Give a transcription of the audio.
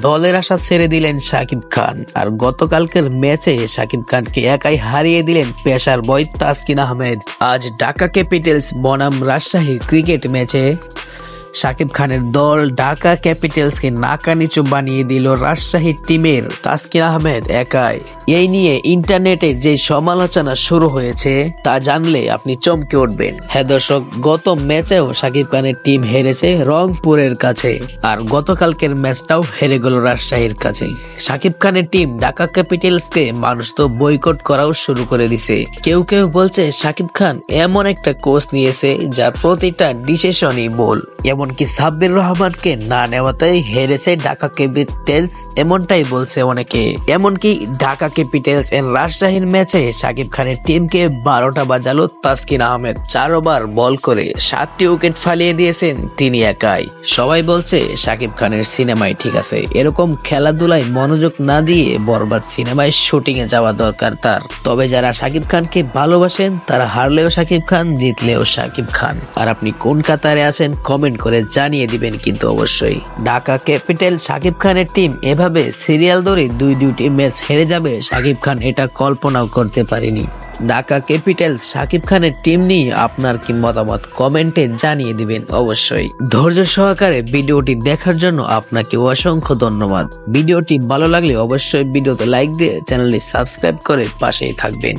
দলের আশা ছেড়ে দিলেন শাকিব খান, আর গতকালকের ম্যাচে শাকিব খানকে একাই হারিয়ে দিলেন পেসার বয় তাসকিন আহমেদ। আজ ঢাকা ক্যাপিটালস বনাম রাজশাহী ক্রিকেট ম্যাচে শাকিব খানের দল ঢাকা ক্যাপিটালসকে নাকানিচু বানিয়ে দিল রাজশাহী টিমের তাসকিন আহমেদ একাই। এই নিয়ে ইন্টারনেটে যে সমালোচনা শুরু হয়েছে তা জানলে আপনি চমকে উঠবেন। হ্যাঁ দর্শক, গত ম্যাচেও শাকিব খানের টিম হেরেছে রংপুরের কাছে, আর গতকালকের ম্যাচটাও হেরে গেল রাজশাহীর কাছে। শাকিব খানের টিম ঢাকা ক্যাপিটালসকে মানুষ তো বয়কট করাও শুরু করে দিছে। কেউ কেউ বলছে শাকিব খান এমন একটা কোচ নিয়েছে যা প্রতিটা ডিসিশনই ভুল, এমনকি সাব্বির রহমানকে না নেওয়াতেই হেরেছে ঢাকা ক্যাপিটালস, এমনটাই বলছে অনেকে। এমনকি ঢাকা ক্যাপিটালস এন্ড রাজশাহীর ম্যাচে শাকিব খানের টিমকে 12টা বাজালো তাসকিন আহমেদ। 4 ওভার বল করে 7টি উইকেট ফালিয়ে দিয়েছেন তিনি একাই। সবাই বলছে শাকিব খানের সিনেমায় ঠিক আছে, এরকম খেলাধুলায় মনোযোগ না দিয়ে বরবাদ সিনেমায় শুটিং এ যাওয়া দরকার তার। তবে যারা শাকিব খানকে ভালোবাসেন তারা হারলেও শাকিব খান, জিতলেও শাকিব খান। আর আপনি কোন কাতারে আছেন কমেন্ট করে জানিয়ে দিবেন কিন্তু অবশ্যই। ঢাকা ক্যাপিটাল শাকিব খানের টিম এভাবে সিরিয়াল ধরে দুইটি ম্যাচ হেরে যাবে শাকিব খান এটা কল্পনাও করতে পারেনি। ঢাকা ক্যাপিটালস শাকিব খানের টিম নিয়ে আপনার কি মতামত কমেন্টে জানিয়ে দিবেন অবশ্যই। ধৈর্য সহকারে ভিডিওটি দেখার জন্য আপনাকে অসংখ্য ধন্যবাদ। ভিডিওটি ভালো লাগলে অবশ্যই ভিডিওতে লাইক দিয়ে চ্যানেলটি সাবস্ক্রাইব করে পাশেই থাকবেন।